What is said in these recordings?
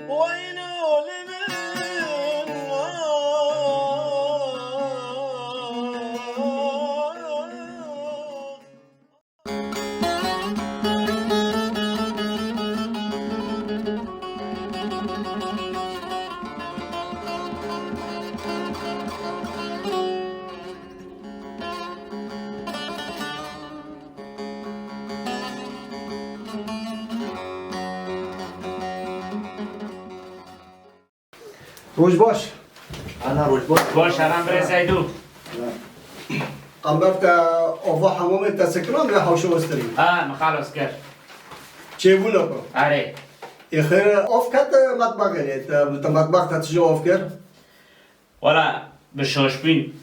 وينو لمن روش باش أنا روش باش باش هرم بره زیدو قنبرت اوفا حموم تسكران و حوشو استري ما خلاص کرد چه بونا کو آره اخر اوف كات مطبخ يعني مطبخ تتجو اوف كر ولا بشوش بین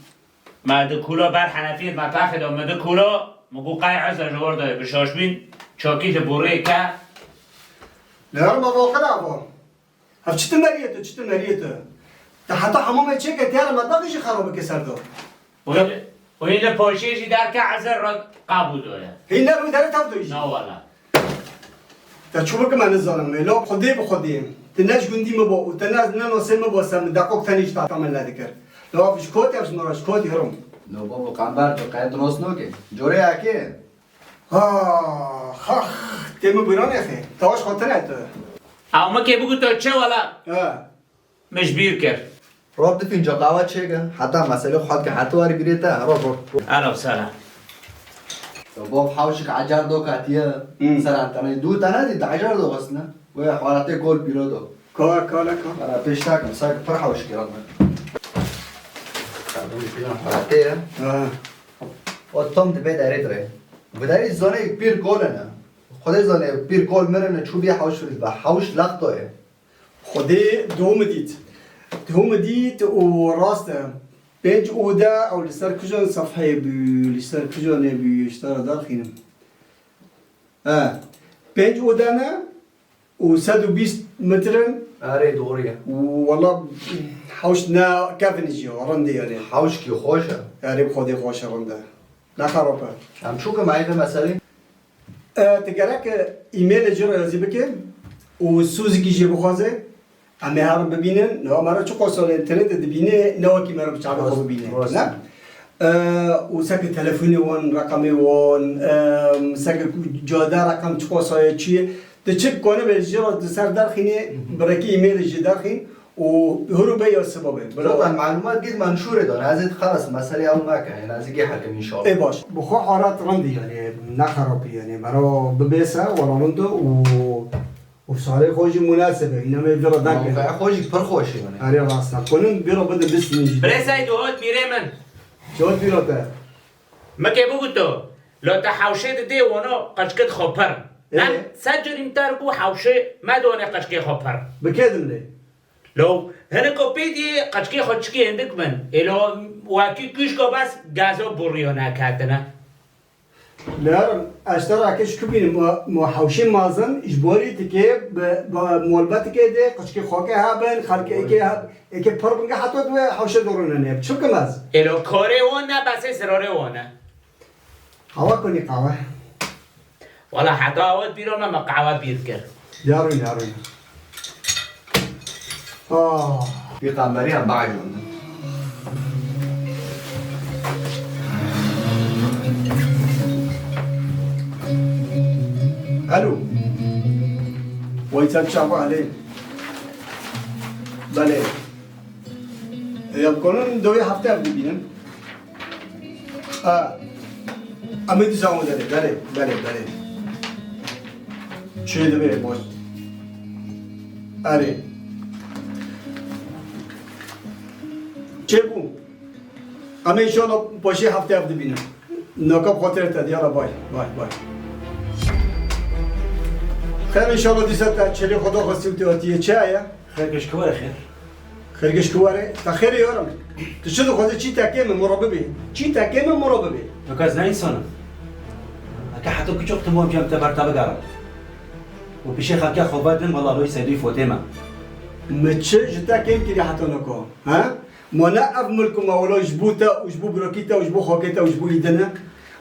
ماده کولا بر حنفی مطبخ دو ماده کولا مگو قای عزر جوار داره بشوش بین چاکی بوره که لا ما واقع ابا هف چت مريته حتى حموم تشيك تيار مطبخ خراب كسر دو و این پاشیشی در که عزر را قبول داره هنا رو داره تفدوش نه والا تشوفك ما نزلنا لو خدي بخدي تناش جندي مبو وتناز نانو سن مبو سم دقوق تنيش تعمل لا ذكر لو فيش كوت يا مراش كوت هرم لو بابا قنبر تو قاعد درست نوكي جوري اكي خخ تم بيران يا اخي تواش خاطرت اما که بگو تو چه والا مش بیر کرد رابط فينجا قهوة تشيكا حتى مسألة خد كحتى واري بريتا روح اهلا وسهلا لو بابا حوشك عجر دو كاتيا سران تاني دو تانا دي عجر دو غسنا ويا حوالاتي كول بيرو دو كالا أنا بيشتاكم ساك فرحة وش كيران حوالاتي وطم تبي داري تري بداري زوني بير كول أنا خدي زوني بير كول مرنا شو بيا حوش حوش لقطه خدي دوم ديت وراست بيج اودا او لسر كجون صفحه بي لسر كجون بي اشترى داخلين بيج اودانا و120 متر أري دوريا والله حوشنا كافنجي رندي يعني حوش كي خوشة يعني بخدي خوش رنده لا خرابه هم شو كم عيدا مسألة تقرأك ايميل جرى يزيبك وسوزي كي جيبو خوازه اما هرم ببینن نه مرا چه قصال اینترنت ببینه نه کی مرا بچه خو ببینه نه و سک تلفنی وان رقمی وان سک جاده رقم چه قصای چیه تچپ کنه به جرا سر درخینه برکی ایمیل جی درخین و هرو به یا سببه طبعا معلومات جد منشوره داره ازت خلاص مسئله اون مکه یعنی از یه حکم ان شاء الله ای باش بخو حالات رندی یعنی نخرابی یعنی مرا ببسه ولا رندو و ساله خوشی مناسبه اینا میذاره دکه موقع خوشی پر خوشی منه آره واسه کنون بیرو بده بسنیج بره زیدو هات میره من جوت بیرو تا ما که بگو تو لا تحوشه ده وانا قشکت خبر نم سجل انتر بو حوشه ما دونه قشکی خبر بکدم لی لو هنه کپیدی قشکی خودشکی هندک من الو واکی کش کو بس گازو بوریانه کردنه لارم اشتراکش کبین ما حوشی مازن اجباری تکه با مولبت که ده قشکی خوکه هابن خلک ایکه پر بنگه حتی دو حوشه دورونه نه چه کم از الو کاره وان نه بس سراره وانه هوا کنی قهوه والا حتی آواد بیرون ما قهوه بیر کرد یاروین في قمري هم بعجون الو ويتك شعب عليه بله يبقون دوی هفته ببینن امیدی سامو داره بله چه دوی باش آره چه بو اما انشالله باشه هفته ببینم نکاب خاطرت یالا بای خیر انشالله دیست چلی خدا خواستی و تیاتیه چه آیا؟ خيركش كواري خير خیرگش کواره تا خیر یارم تو شده خود چی تکیم مراببی وكاز لا إنسان هكا حتى كي شفت مهم جام تبرتا بقرا وبشيخ هكا خوباتن والله لو يسيدي فوتيما مچه جتا کیم کری حتی نکو ها مانا اف ملکو مولا جبوتا و جبو براکیتا و جبو خاکیتا و جبو ایدنه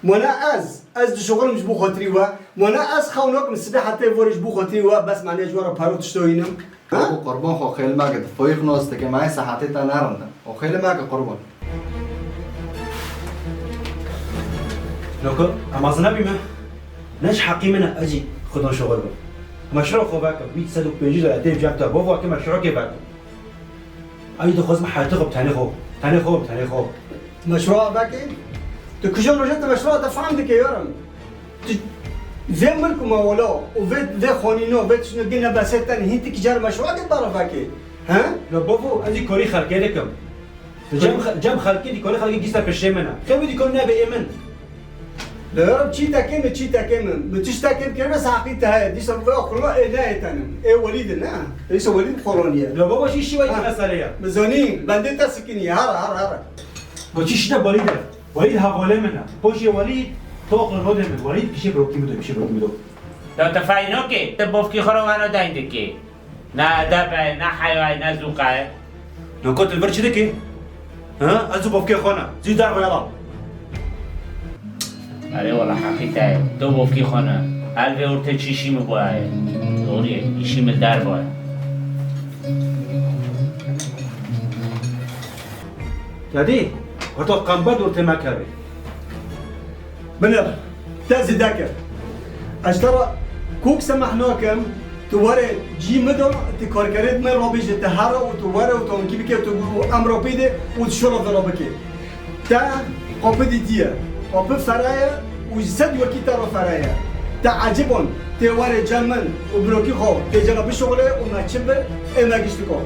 مانا از از شغل مش بو خاطری و وانا از خوناك مسبح حتى ورش بو خاطری و بس معنی جوارا پارو تشتوینم او قربان خو خیلی مگه فویق نوسته که مای صحتی تا نرنده او خیلی مگه قربان نوكو اما زنبي ما ناش حقي منها اجي خدنا شغل بقى مشروع خوباك بيت صدق بيجي لا تيجي جابتا بوفو كي مشروع كيفاك اي دو خزم حياتك تاني خو مشروع باكي تكشون رجعت مشروع تفهم دك يورم زي ملكم ولا وفيت ذا خونينو فيت شنو قلنا بسيطان هنتك جار مشروع دي طرفاكي ها لو بوفو اجي كوري خلقي لكم جام خلقي دي كوري خلقي جيستا بشي منها خير دي كورنا بإيمن لا يورم تشي تاكيم بتش تاكيم كلمة ساقيتها هاي دي سبب أخرى إيه لا يتنم إيه وليدنا ليس وليد خورونيا لو بوفو شي وين مسألة مزونين بنديتا سكينية هرا وشي شدا وليد هاغوله منها بوشي وليد توق الهدى من وليد بشي بروكي مدو لو تفاينو كي تبوفكي خروانو دايندك كي نا دبع نا حيوان نا زوقع لو كنت البرش دكي ها ازو بوفكي خونا زي دار ويلا آره والله حقیقته تو بوفکی خانه الوی ارته چیشی میباید دوریه ایشی می در باید دادي هتو قنبد ورته ما كاري بنر تازي داكر اشترى كوك سمحناكم تواري جي مدو تكاركريت من رابيج تهارا وتواري وتونكي بكي امرو بيدي وتشرف ضربكي تا قبدي ديا قبد فرايا وجسد وكي ترى فرايا تا عجبون تواري جمن وبروكي خو تجنا بشغله وما تشبل اما قشتكو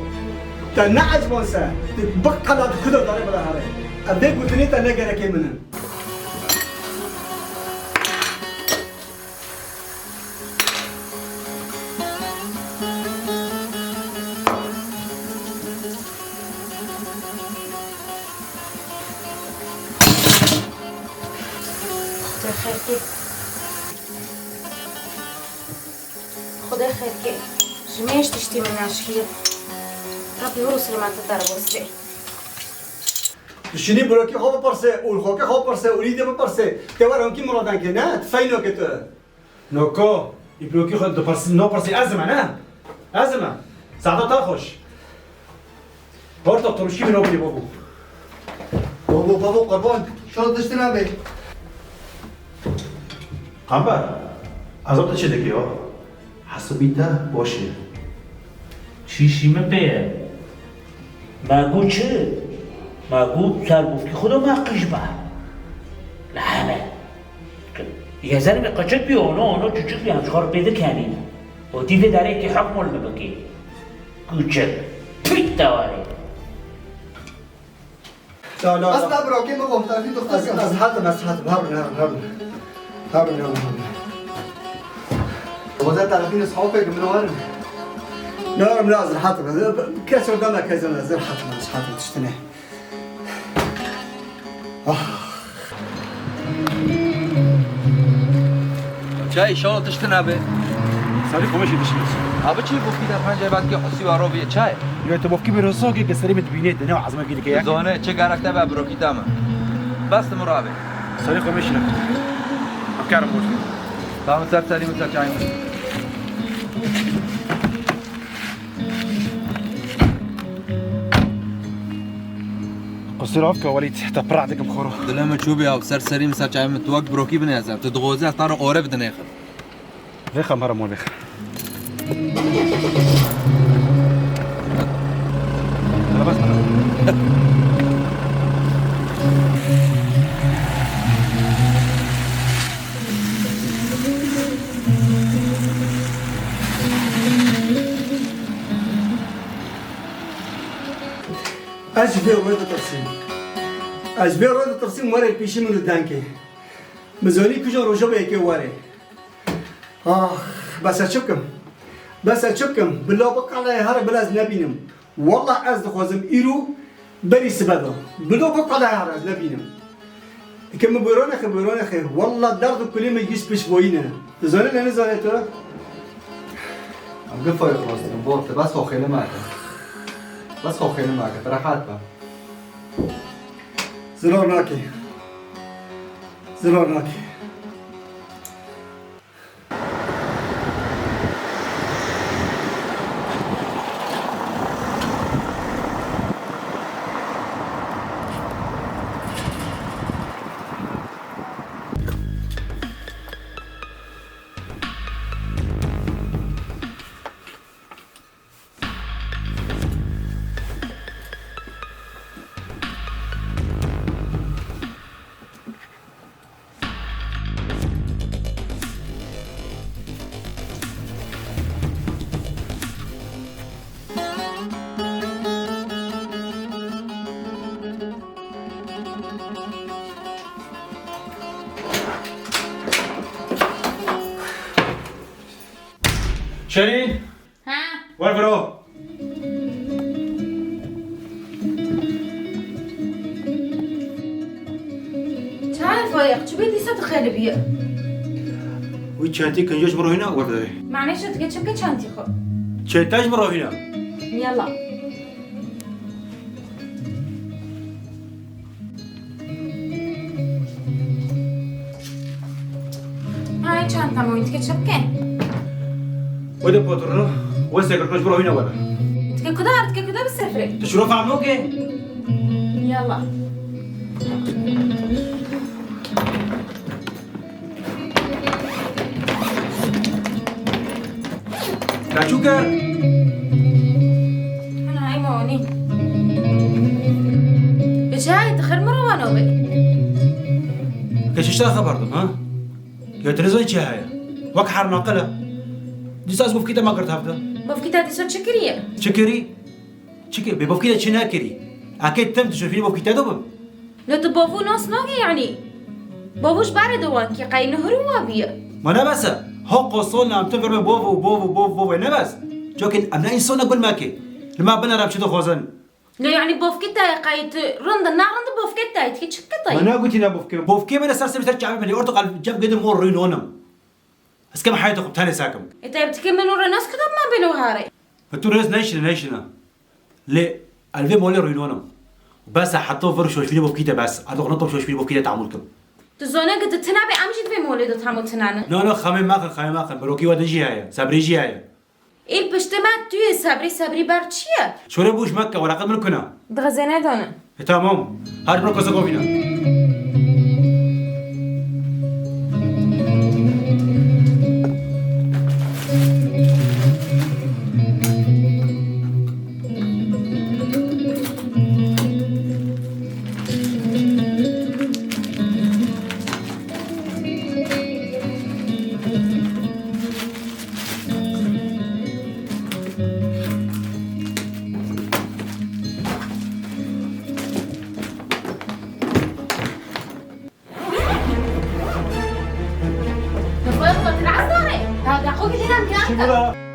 تا نعجبون سا تبقى لا كده داري بلا هاري ابدي قلت لي تا نقرا منن خدا خیر که جمعش تشتی من عشقیه ربي ورسل ما تتعرف ورسلي شنی بروکی خواب پرسه اول خواب خواب پرسه اولیده بپرسه توار هم کی مرادن که نه تفینو که تو نوكو يبروكي خد دو برسي نو برسي ازمه ساعات تاخش بورتو تروشي من اوبلي بابو قربان شو دشتي نبي قنبر عذاب چه دکی ها حسابیته باشه چیشی میپیه مگو چه؟ مگو سر بوفکی خدا مقیش با لحمه یه زنی به قچک بیا اونا چوچک بیا همچکار پیدا کنین و دیوه داره که حکم علمه بکی گوچک پیت دواره لا بس لا بروكي ما بهم تعرفين تختصر از حاتم هارون وده تعرفين اصحابك من وين نعم لا از حاتم كسر دمك كذا نزل حاتم تشتنه چای شما تشتنا به سالی کمشی دشمنش ابا چی بوکی در پنجه بعد که حسی و راویه چای یا تو بوفکی برسو که سری متبینه دنیا عظمه گیری که یک زانه چه گرفته به بروکی دامه بس مرابه سالی کمشی نه افکارم بود تمام سر سلیم سر چای قصيرافك وليد تبرع عندك مخورو دلما تشوبي او سر سلیم سر چای متوق بروکی بنازم تدغوزه ترى اورف دنيخل ليخا مرة مو ليخا لا بس اجبر روید ترسیم واره پیشی منو دانکه مزونی کجا روزا به یکی واره بس اچبکم بلا بقعه هر بلاز نبینم والله از دخوازم ایرو بری سبدا بلا بقعه هر از نبینم کم بیرون خیر والله درد کلی مجلس پیش بوینه زانه نه زانه تو ام قفا خلاص بوقت بس خو خیلی معك راحت با زرار ناكي شيرين ها وين برو؟ تعال فايق شو بدي ستخيل بيه ويتشانتي كنجوش برو هنا ولا معلش تقول شو كنتي خو شنتاج برو هنا. يلا هاي چانتا مو انت كشبكه وده بوترنا وسه كنجوش برو هنا ولا انت كده بالسفره تشوف عملوك يلا كاشوكر انا هاي موني بجاي دخل مروان وبي كششتا خبرتم ها يا تريزون شي هاي وك حرنا قلا دي ساس بفكيتا ما قرت هفته بفكيتا دي صوت شكريه شكري شكري بفكيتا شناكري اكيد تم تشوفيني بفكيتا دوبم لو تبوفو ناس نوغي يعني بابوش بعد دوان كي قاي نهرو وابيه ما انا بس هو قصولنا عم تفرم بوفو بوفو بوفو بوفو انا بس جوكن امنا انسان اقول ماكي لما بنا رابشتو خوزن لا يعني بوفكيتا قايت رند النار رند بوفكيتا يتكي شكتا انا قلت لنا بوفكي من اساس سمتر جاب من ارتقل جاب قدم مور رينونم بس كم حياتك بتاني ساكم انت بتكمل ورا ناس كده ما بينو هاري فتوريز نيشنا ليه الفي مولي رينونم بس حطوا فرش وش فيني بوفكيتا بس ادو نطب شوش فيني بوفكيتا تعاملكم تزونه قد تنابي امشي في مولد تامو تنانا لا خمين ماخن بروكي ودجي هاي صبري جي هاي ايه بشتمات توي صبري بارتشيه شو ربوش مكة ولا قد ملكنا دغزينا دونا تمام هاد بروكو سقوفينا نبغى نطلع العصاري هذا اخوك اللي نام كان شو